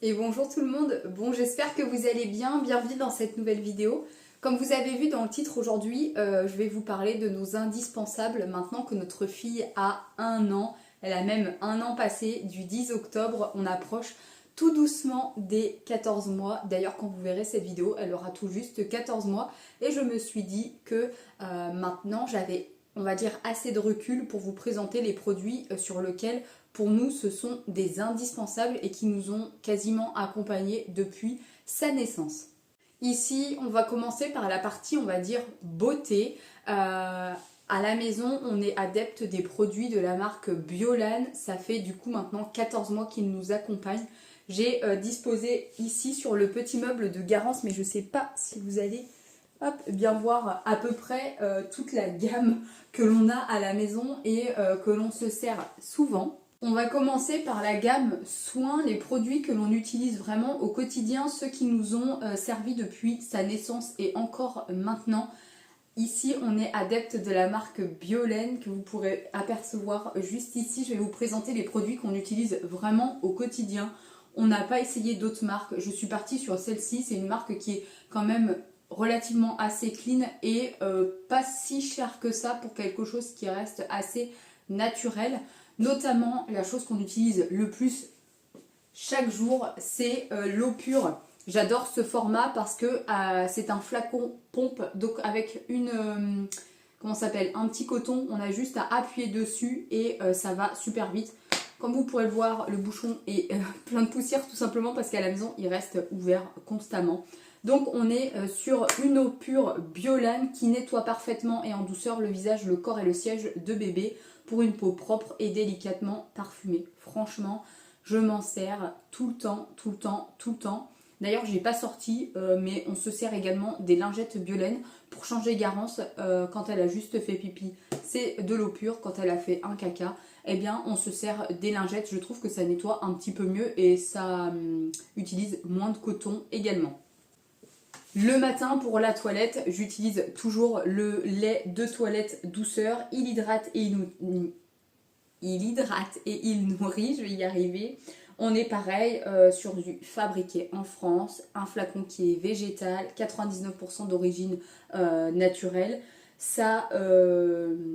Et bonjour tout le monde, bon j'espère que vous allez bien, bienvenue dans cette nouvelle vidéo. Comme vous avez vu dans le titre aujourd'hui, je vais vous parler de nos indispensables maintenant que notre fille a 1 an. Elle a même 1 an passé, du 10 octobre, on approche tout doucement des 14 mois. D'ailleurs quand vous verrez cette vidéo, elle aura tout juste 14 mois. Et je me suis dit que maintenant j'avais, on va dire, assez de recul pour vous présenter les produits sur lesquels pour nous ce sont des indispensables et qui nous ont quasiment accompagnés depuis sa naissance. Ici on va commencer par la partie, on va dire, beauté. À la maison, on est adepte des produits de la marque Biolan. Ça fait du coup maintenant 14 mois qu'ils nous accompagnent. J'ai disposé ici sur le petit meuble de Garance, mais je ne sais pas si vous allez bien voir à peu près toute la gamme que l'on a à la maison et que l'on se sert souvent. On va commencer par la gamme soins, les produits que l'on utilise vraiment au quotidien, ceux qui nous ont servi depuis sa naissance et encore maintenant. Ici, on est adepte de la marque Biolan que vous pourrez apercevoir juste ici. Je vais vous présenter les produits qu'on utilise vraiment au quotidien. On n'a pas essayé d'autres marques. Je suis partie sur celle-ci. C'est une marque qui est quand même relativement assez clean et pas si chère que ça pour quelque chose qui reste assez naturel. Notamment, la chose qu'on utilise le plus chaque jour, c'est l'eau pure. J'adore ce format parce que c'est un flacon pompe, donc avec une, comment ça s'appelle, un petit coton. On a juste à appuyer dessus et ça va super vite. Comme vous pourrez le voir, le bouchon est plein de poussière tout simplement parce qu'à la maison, il reste ouvert constamment. Donc on est sur une eau pure Biolan qui nettoie parfaitement et en douceur le visage, le corps et le siège de bébé pour une peau propre et délicatement parfumée. Franchement, je m'en sers tout le temps, tout le temps, tout le temps. D'ailleurs, je n'ai pas sorti, mais on se sert également des lingettes Biolan pour changer Garance quand elle a juste fait pipi. C'est de l'eau pure. Quand elle a fait un caca, eh bien, on se sert des lingettes. Je trouve que ça nettoie un petit peu mieux et ça utilise moins de coton également. Le matin pour la toilette, j'utilise toujours le lait de toilette douceur. Il hydrate et il nourrit, je vais y arriver. On est pareil sur du fabriqué en France, un flacon qui est végétal, 99% d'origine naturelle. Ça,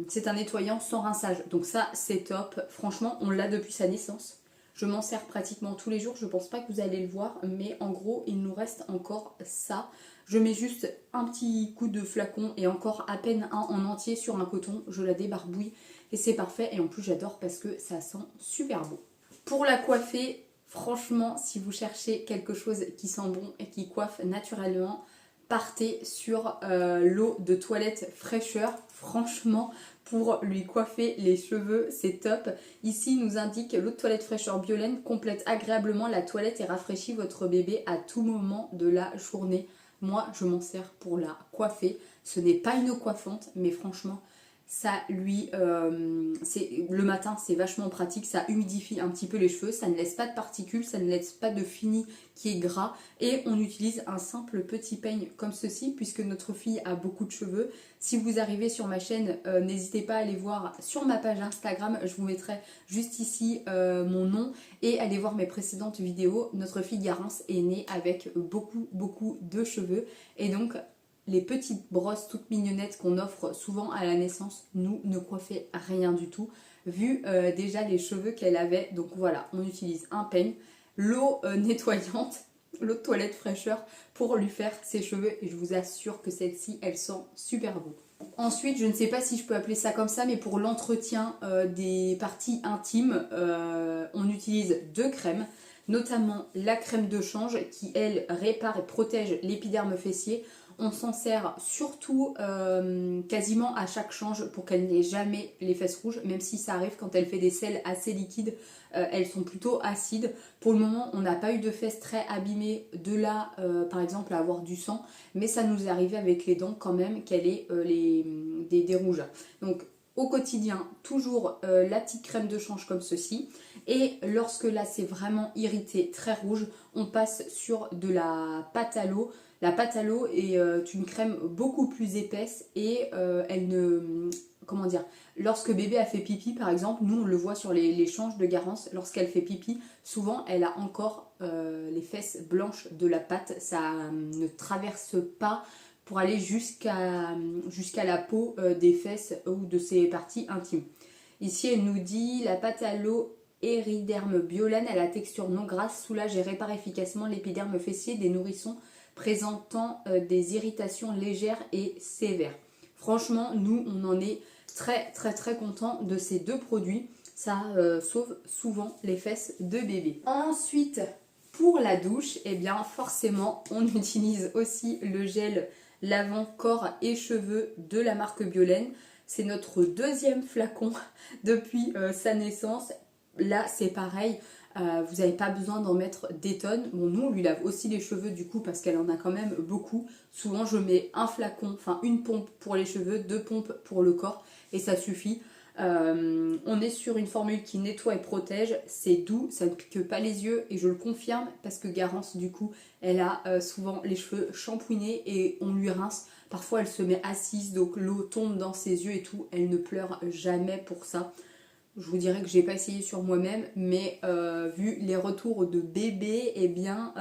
c'est un nettoyant sans rinçage, donc ça c'est top. Franchement, on l'a depuis sa naissance. Je m'en sers pratiquement tous les jours, je pense pas que vous allez le voir, mais en gros, il nous reste encore ça. Je mets juste un petit coup de flacon et encore à peine un en entier sur un coton, je la débarbouille et c'est parfait. Et en plus, j'adore parce que ça sent super beau. Pour la coiffer, franchement, si vous cherchez quelque chose qui sent bon et qui coiffe naturellement, partez sur l'eau de toilette fraîcheur. Franchement, pour lui coiffer les cheveux, c'est top. Ici, il nous indique l'eau de toilette fraîcheur Biolan complète agréablement la toilette et rafraîchit votre bébé à tout moment de la journée. Moi, je m'en sers pour la coiffer. Ce n'est pas une eau coiffante, mais franchement, ça lui, le matin, c'est vachement pratique. Ça humidifie un petit peu les cheveux. Ça ne laisse pas de particules, ça ne laisse pas de fini qui est gras. Et on utilise un simple petit peigne comme ceci, puisque notre fille a beaucoup de cheveux. Si vous arrivez sur ma chaîne, n'hésitez pas à aller voir sur ma page Instagram. Je vous mettrai juste ici mon nom et allez voir mes précédentes vidéos. Notre fille Garance est née avec beaucoup de cheveux. Et donc, les petites brosses toutes mignonnettes qu'on offre souvent à la naissance, nous, ne coiffaient rien du tout, vu déjà les cheveux qu'elle avait. Donc voilà, on utilise un peigne, l'eau nettoyante, l'eau de toilette fraîcheur pour lui faire ses cheveux. Et je vous assure que celle-ci, elle sent super beau. Ensuite, je ne sais pas si je peux appeler ça comme ça, mais pour l'entretien des parties intimes, on utilise 2 crèmes. Notamment la crème de change qui, elle, répare et protège l'épiderme fessier. On s'en sert surtout quasiment à chaque change pour qu'elle n'ait jamais les fesses rouges, même si ça arrive quand elle fait des selles assez liquides, elles sont plutôt acides. Pour le moment, on n'a pas eu de fesses très abîmées, de là par exemple à avoir du sang, mais ça nous est arrivé avec les dents quand même qu'elle ait des rouges. Donc au quotidien, toujours la petite crème de change comme ceci. Et lorsque là c'est vraiment irrité, très rouge, on passe sur de la pâte à l'eau. La pâte à l'eau est une crème beaucoup plus épaisse et elle ne comment dire, lorsque bébé a fait pipi par exemple, nous on le voit sur les changes de Garance, lorsqu'elle fait pipi, souvent elle a encore les fesses blanches de la patte, ça ne traverse pas pour aller jusqu'à la peau des fesses ou de ses parties intimes. Ici elle nous dit la pâte à l'eau Ériderme Biolène a la texture non grasse, soulage et répare efficacement l'épiderme fessier des nourrissons présentant des irritations légères et sévères. Franchement, nous, on en est très content de ces deux produits. Ça sauve souvent les fesses de bébé. Ensuite, pour la douche, eh bien forcément, on utilise aussi le gel lavant corps et cheveux de la marque Biolène. C'est notre deuxième flacon depuis sa naissance. Là, c'est pareil. Vous n'avez pas besoin d'en mettre des tonnes. Bon, nous, on lui lave aussi les cheveux du coup parce qu'elle en a quand même beaucoup. Souvent, je mets un flacon, enfin une pompe pour les cheveux, 2 pompes pour le corps et ça suffit. On est sur une formule qui nettoie et protège. C'est doux, ça ne pique pas les yeux et je le confirme parce que Garance, du coup, elle a souvent les cheveux shampouinés et on lui rince. Parfois, elle se met assise, donc l'eau tombe dans ses yeux et tout. Elle ne pleure jamais pour ça. Je vous dirais que j'ai pas essayé sur moi-même, mais vu les retours de bébé, eh bien,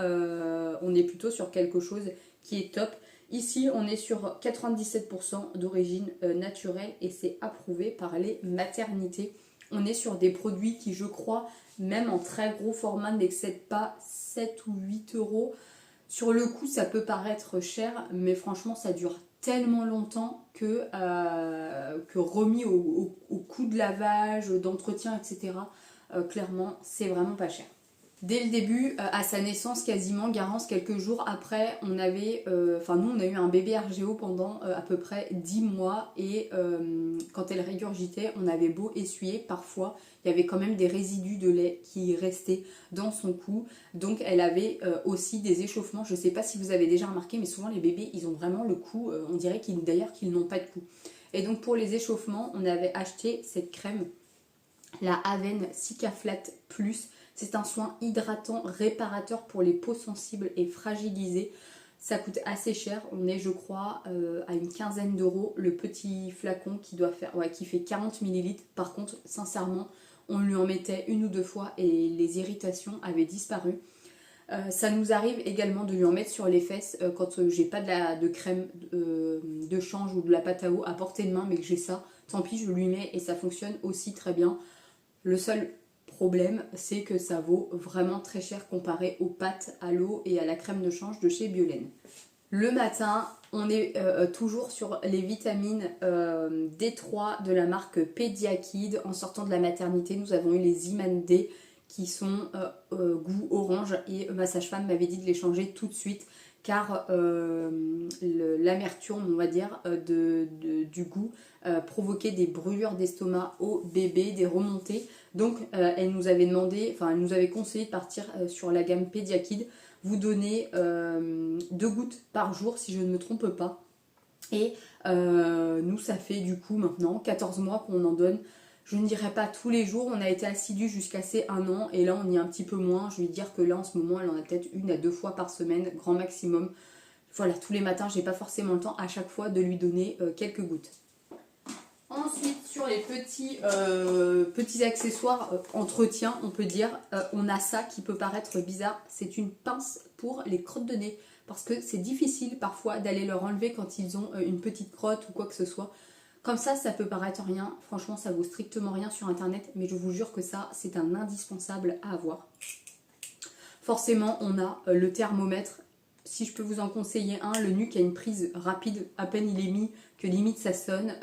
on est plutôt sur quelque chose qui est top. Ici, on est sur 97% d'origine naturelle et c'est approuvé par les maternités. On est sur des produits qui, je crois, même en très gros format, n'excèdent pas 7 ou 8 euros. Sur le coup, ça peut paraître cher, mais franchement, ça dure tellement longtemps que remis au coût de lavage, d'entretien, etc. Clairement, c'est vraiment pas cher. Dès le début, à sa naissance quasiment, Garance, quelques jours après, on avait, nous on a eu un bébé RGO pendant à peu près 10 mois et quand elle régurgitait, on avait beau essuyer, parfois il y avait quand même des résidus de lait qui restaient dans son cou, donc elle avait aussi des échauffements. Je ne sais pas si vous avez déjà remarqué, mais souvent les bébés ils ont vraiment le cou, on dirait qu'ils n'ont pas de cou. Et donc pour les échauffements, on avait acheté cette crème, la Aven Cica-Flat Plus. C'est un soin hydratant, réparateur pour les peaux sensibles et fragilisées. Ça coûte assez cher. On est, je crois, à une quinzaine d'euros. Le petit flacon qui fait 40 ml. Par contre, sincèrement, on lui en mettait une ou deux fois et les irritations avaient disparu. Ça nous arrive également de lui en mettre sur les fesses quand j'ai pas de crème de change ou de la pâte à eau à portée de main, mais que j'ai ça. Tant pis, je lui mets et ça fonctionne aussi très bien. Le seul problème, c'est que ça vaut vraiment très cher comparé aux pâtes à l'eau et à la crème de change de chez Biolène. Le matin, on est toujours sur les vitamines D3 de la marque Pediakid. En sortant de la maternité, nous avons eu les Iman D qui sont goût orange et ma sage-femme m'avait dit de les changer tout de suite car l'amertume, on va dire, du goût provoquait des brûlures d'estomac au bébé, des remontées. Donc elle nous avait conseillé de partir sur la gamme Pediakid. Vous donnez 2 gouttes par jour si je ne me trompe pas. Et nous ça fait du coup maintenant 14 mois qu'on en donne. Je ne dirais pas tous les jours, on a été assidus jusqu'à ces 1 an et là on y est un petit peu moins. Je vais dire que là en ce moment elle en a peut-être 1 à 2 fois par semaine, grand maximum. Voilà, tous les matins j'ai pas forcément le temps à chaque fois de lui donner quelques gouttes. Ensuite sur les petits accessoires entretien on peut dire, on a ça qui peut paraître bizarre, c'est une pince pour les crottes de nez. Parce que c'est difficile parfois d'aller leur enlever quand ils ont une petite crotte ou quoi que ce soit. Comme ça peut paraître rien, franchement ça vaut strictement rien sur internet, mais je vous jure que ça c'est un indispensable à avoir. Forcément on a le thermomètre, si je peux vous en conseiller un, le Nuc a une prise rapide, à peine il est mis que limite ça sonne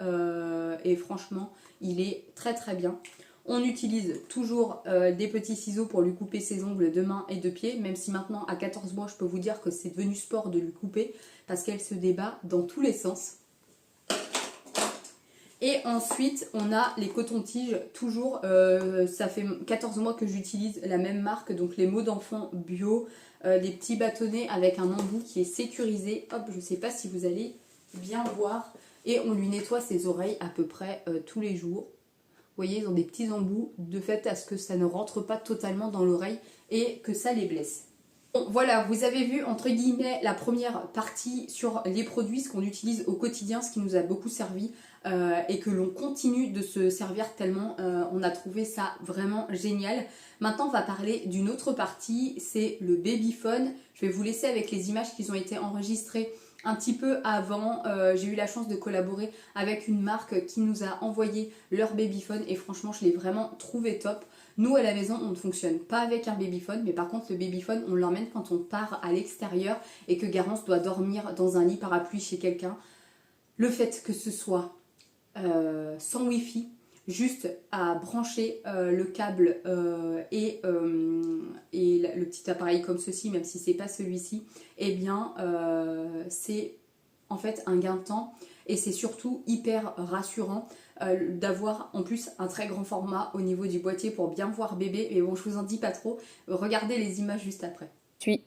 et franchement il est très bien. On utilise toujours des petits ciseaux pour lui couper ses ongles de main et de pied, même si maintenant à 14 mois je peux vous dire que c'est devenu sport de lui couper parce qu'elle se débat dans tous les sens. Et ensuite, on a les cotons-tiges, toujours, ça fait 14 mois que j'utilise la même marque, donc les mots d'enfant bio, des petits bâtonnets avec un embout qui est sécurisé. Hop, je ne sais pas si vous allez bien voir. Et on lui nettoie ses oreilles à peu près tous les jours. Vous voyez, ils ont des petits embouts de fait à ce que ça ne rentre pas totalement dans l'oreille et que ça les blesse. Bon, voilà, vous avez vu entre guillemets la première partie sur les produits, ce qu'on utilise au quotidien, ce qui nous a beaucoup servi et que l'on continue de se servir tellement on a trouvé ça vraiment génial. Maintenant, on va parler d'une autre partie, c'est le babyphone. Je vais vous laisser avec les images qui ont été enregistrées un petit peu avant. J'ai eu la chance de collaborer avec une marque qui nous a envoyé leur babyphone et franchement, je l'ai vraiment trouvé top. Nous, à la maison, on ne fonctionne pas avec un babyphone, mais par contre, le babyphone, on l'emmène quand on part à l'extérieur et que Garance doit dormir dans un lit parapluie chez quelqu'un. Le fait que ce soit sans Wi-Fi, juste à brancher le câble et le petit appareil comme ceci, même si c'est pas celui-ci, eh bien, c'est en fait un gain de temps et c'est surtout hyper rassurant d'avoir en plus un très grand format au niveau du boîtier pour bien voir bébé. Mais bon, je vous en dis pas trop, regardez les images juste après.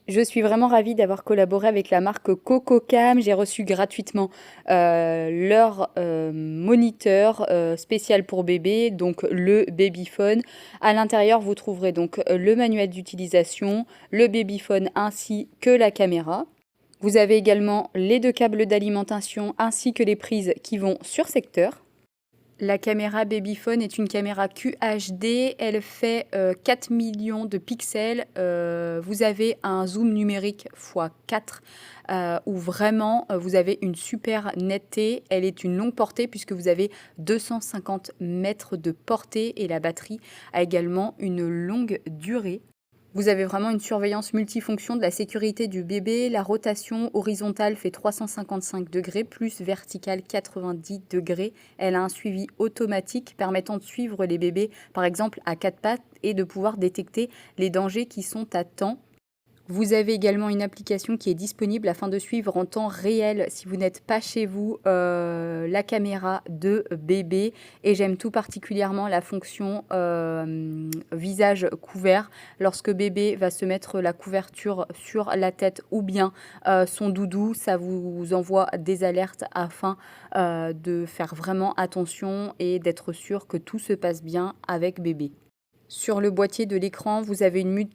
Je suis vraiment ravie d'avoir collaboré avec la marque CocoCam. J'ai reçu gratuitement leur moniteur spécial pour bébé, donc le babyphone. À l'intérieur, vous trouverez donc le manuel d'utilisation, le babyphone ainsi que la caméra. Vous avez également les 2 câbles d'alimentation ainsi que les prises qui vont sur secteur. La caméra babyphone est une caméra QHD, elle fait 4 millions de pixels. Vous avez un zoom numérique x4 où vraiment vous avez une super netteté. Elle est une longue portée puisque vous avez 250 mètres de portée et la batterie a également une longue durée. Vous avez vraiment une surveillance multifonction de la sécurité du bébé. La rotation horizontale fait 355 degrés plus verticale 90 degrés. Elle a un suivi automatique permettant de suivre les bébés, par exemple à 4 pattes, et de pouvoir détecter les dangers qui sont à temps. Vous avez également une application qui est disponible afin de suivre en temps réel, si vous n'êtes pas chez vous, la caméra de bébé. Et j'aime tout particulièrement la fonction visage couvert. Lorsque bébé va se mettre la couverture sur la tête ou bien son doudou, ça vous envoie des alertes afin de faire vraiment attention et d'être sûr que tout se passe bien avec bébé. Sur le boîtier de l'écran, vous avez une multitude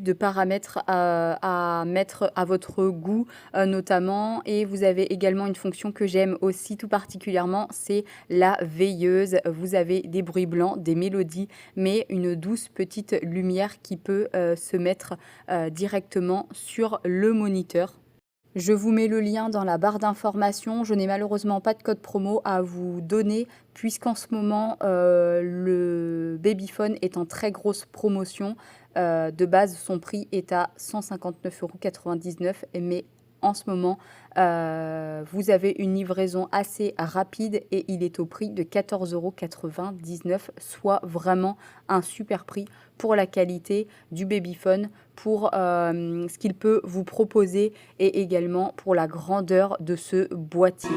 de paramètres à mettre à votre goût notamment, et vous avez également une fonction que j'aime aussi tout particulièrement, c'est la veilleuse. Vous avez des bruits blancs, des mélodies, mais une douce petite lumière qui peut se mettre directement sur le moniteur. Je vous mets le lien dans la barre d'information. Je n'ai malheureusement pas de code promo à vous donner puisqu'en ce moment, le babyphone est en très grosse promotion. De base, son prix est à 159,99 €, mais en ce moment, vous avez une livraison assez rapide et il est au prix de 14,99 €, soit vraiment un super prix pour la qualité du babyphone, pour ce qu'il peut vous proposer et également pour la grandeur de ce boîtier.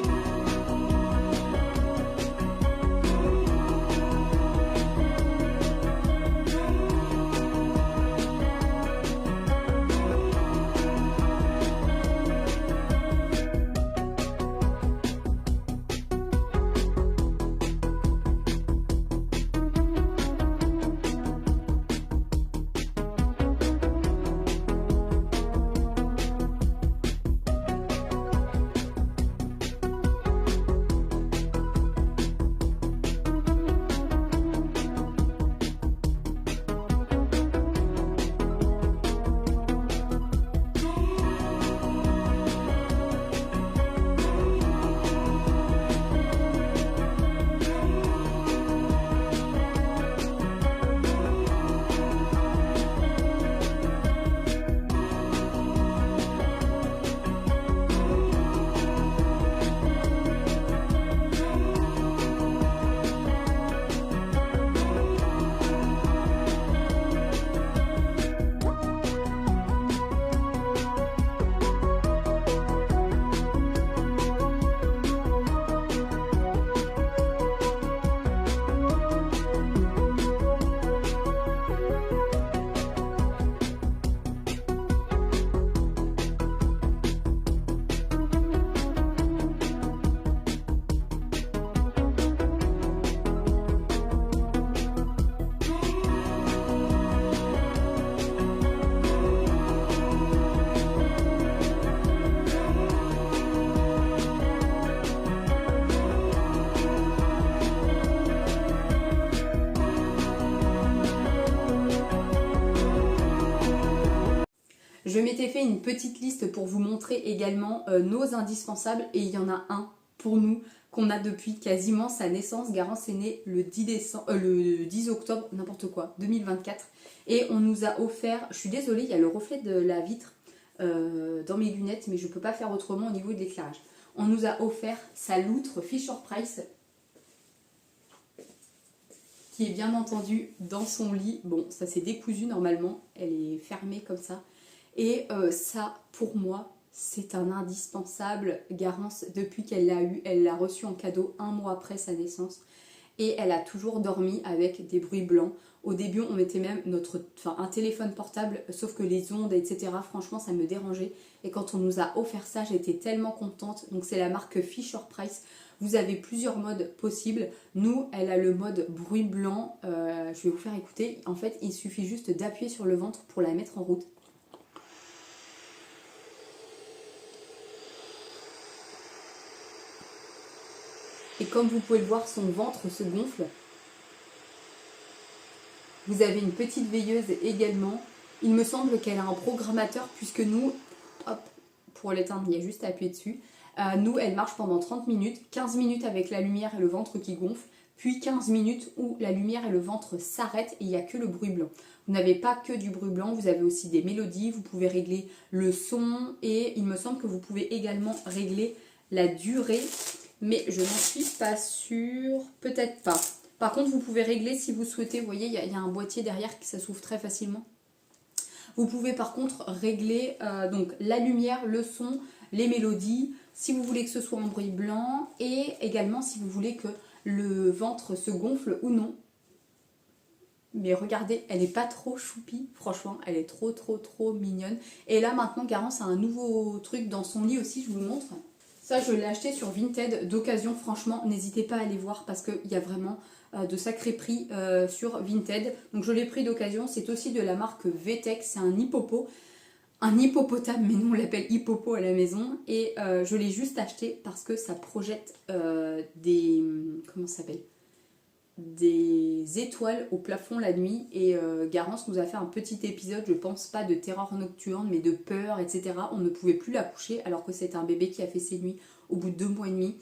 Je m'étais fait une petite liste pour vous montrer également nos indispensables et il y en a un pour nous qu'on a depuis quasiment sa naissance. Garance est née le 10 octobre, n'importe quoi, 2024. Et on nous a offert, je suis désolée, il y a le reflet de la vitre dans mes lunettes, mais je ne peux pas faire autrement au niveau de l'éclairage. On nous a offert sa loutre Fisher-Price, qui est bien entendu dans son lit. Bon, ça c'est décousu normalement, elle est fermée comme ça. Et ça, pour moi, c'est un indispensable. Garance, depuis qu'elle l'a eu, elle l'a reçu en cadeau 1 mois après sa naissance. Et elle a toujours dormi avec des bruits blancs. Au début, on mettait même un téléphone portable, sauf que les ondes, etc., franchement, ça me dérangeait. Et quand on nous a offert ça, j'étais tellement contente. Donc c'est la marque Fisher-Price. Vous avez plusieurs modes possibles. Nous, elle a le mode bruit blanc. Je vais vous faire écouter. En fait, il suffit juste d'appuyer sur le ventre pour la mettre en route. Et comme vous pouvez le voir, son ventre se gonfle. Vous avez une petite veilleuse également. Il me semble qu'elle a un programmateur puisque nous, hop, pour l'éteindre, il y a juste à appuyer dessus. Nous, elle marche pendant 30 minutes, 15 minutes avec la lumière et le ventre qui gonfle, puis 15 minutes où la lumière et le ventre s'arrêtent et il n'y a que le bruit blanc. Vous n'avez pas que du bruit blanc, vous avez aussi des mélodies, vous pouvez régler le son et il me semble que vous pouvez également régler la durée, mais je n'en suis pas sûre, peut-être pas. Par contre, vous pouvez régler si vous souhaitez, vous voyez, il y a un boîtier derrière qui ça s'ouvre très facilement. Vous pouvez par contre régler donc la lumière, le son, les mélodies, si vous voulez que ce soit en bruit blanc et également si vous voulez que le ventre se gonfle ou non. Mais regardez, elle n'est pas trop choupie, franchement, elle est trop mignonne. Et là maintenant, Garance a un nouveau truc dans son lit aussi, je vous montre. Ça, je l'ai acheté sur Vinted d'occasion, franchement, n'hésitez pas à aller voir parce qu'il y a vraiment de sacrés prix sur Vinted. Donc je l'ai pris d'occasion, c'est aussi de la marque VTech, c'est un hippopo. Un hippopotame, mais nous on l'appelle hippopo à la maison. Et je l'ai juste acheté parce que ça projette des... Comment ça s'appelle ? Des étoiles au plafond la nuit et Garance nous a fait un petit épisode, je pense pas de terreur nocturne mais de peur, etc. On ne pouvait plus la coucher alors que c'est un bébé qui a fait ses nuits au bout de 2 mois et demi,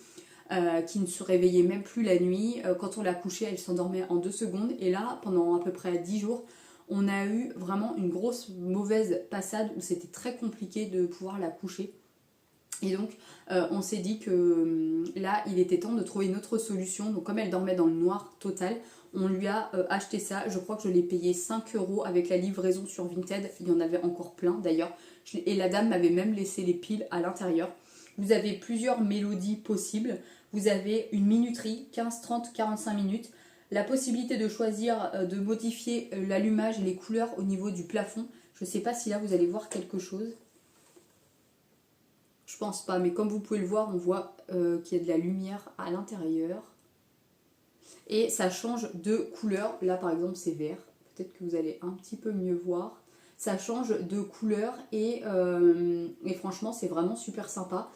qui ne se réveillait même plus la nuit. Quand on l'a couchée, elle s'endormait en 2 secondes et là, pendant à peu près 10 jours, on a eu vraiment une grosse mauvaise passade où c'était très compliqué de pouvoir la coucher. Et donc on s'est dit que là il était temps de trouver une autre solution. Donc comme elle dormait dans le noir total, on lui a acheté ça. Je crois que je l'ai payé 5 € avec la livraison sur Vinted. Il y en avait encore plein d'ailleurs. Et la dame m'avait même laissé les piles à l'intérieur. Vous avez plusieurs mélodies possibles. Vous avez une minuterie, 15, 30, 45 minutes. La possibilité de choisir, de modifier l'allumage et les couleurs au niveau du plafond. Je ne sais pas si là vous allez voir quelque chose. Je pense pas, mais comme vous pouvez le voir, on voit qu'il y a de la lumière à l'intérieur. Et ça change de couleur. Là, par exemple, c'est vert. Peut-être que vous allez un petit peu mieux voir. Ça change de couleur et franchement, c'est vraiment super sympa.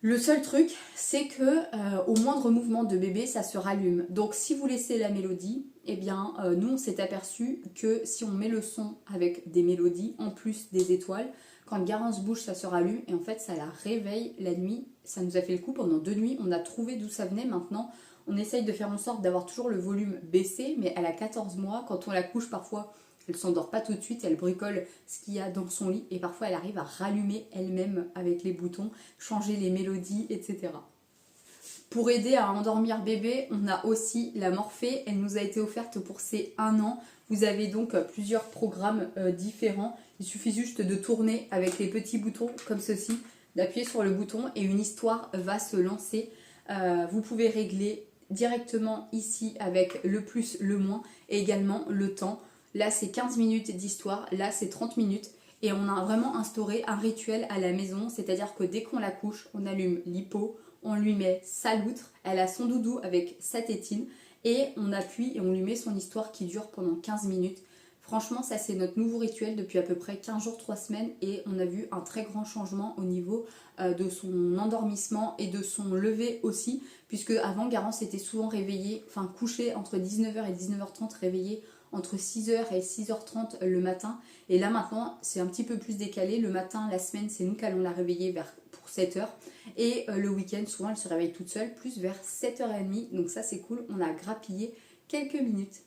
Le seul truc, c'est que au moindre mouvement de bébé, ça se rallume. Donc, si vous laissez la mélodie, eh bien, nous, on s'est aperçu que si on met le son avec des mélodies, en plus des étoiles, quand Garance bouge, ça se rallume et en fait, ça la réveille la nuit. Ça nous a fait le coup pendant 2 nuits. On a trouvé d'où ça venait. Maintenant, on essaye de faire en sorte d'avoir toujours le volume baissé, mais elle a 14 mois. Quand on la couche, parfois, elle ne s'endort pas tout de suite. Elle bricole ce qu'il y a dans son lit et parfois, elle arrive à rallumer elle-même avec les boutons, changer les mélodies, etc. Pour aider à endormir bébé, on a aussi la Morphée. Elle nous a été offerte pour ses 1 an. Vous avez donc plusieurs programmes différents. Il suffit juste de tourner avec les petits boutons comme ceci, d'appuyer sur le bouton et une histoire va se lancer. Vous pouvez régler directement ici avec le plus, le moins et également le temps. Là, c'est 15 minutes d'histoire, là, c'est 30 minutes. Et on a vraiment instauré un rituel à la maison, c'est-à-dire que dès qu'on la couche, on allume l'hippo, on lui met sa loutre, elle a son doudou avec sa tétine et on appuie et on lui met son histoire qui dure pendant 15 minutes. Franchement, ça c'est notre nouveau rituel depuis à peu près 15 jours, 3 semaines et on a vu un très grand changement au niveau de son endormissement et de son lever aussi, puisque avant Garance était souvent réveillée, enfin couchée entre 19h et 19h30, réveillée entre 6h et 6h30 le matin. Et là maintenant, c'est un petit peu plus décalé. Le matin, la semaine, c'est nous qui allons la réveiller pour 7h. Et le week-end, souvent, elle se réveille toute seule, plus vers 7h30. Donc ça, c'est cool. On a grappillé quelques minutes.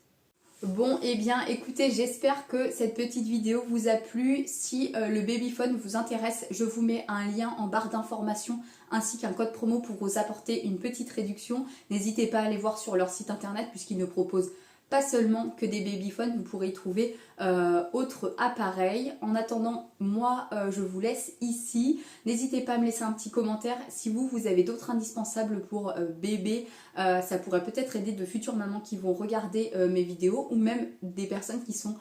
Bon, et bien écoutez, j'espère que cette petite vidéo vous a plu. Si le babyphone vous intéresse, je vous mets un lien en barre d'informations ainsi qu'un code promo pour vous apporter une petite réduction. N'hésitez pas à aller voir sur leur site internet puisqu'ils ne proposent pas seulement que des babyphones, vous pourrez y trouver autres appareils. En attendant, moi je vous laisse ici. N'hésitez pas à me laisser un petit commentaire si vous avez d'autres indispensables pour bébé. Ça pourrait peut-être aider de futures mamans qui vont regarder mes vidéos ou même des personnes qui sont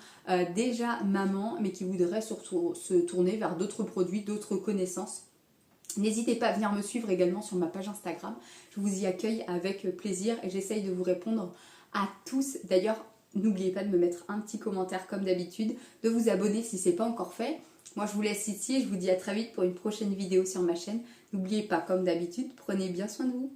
déjà mamans mais qui voudraient surtout se tourner vers d'autres produits, d'autres connaissances. N'hésitez pas à venir me suivre également sur ma page Instagram. Je vous y accueille avec plaisir et j'essaye de vous répondre à tous. D'ailleurs, n'oubliez pas de me mettre un petit commentaire comme d'habitude, de vous abonner si ce n'est pas encore fait. Moi, je vous laisse ici et je vous dis à très vite pour une prochaine vidéo sur ma chaîne. N'oubliez pas, comme d'habitude, prenez bien soin de vous.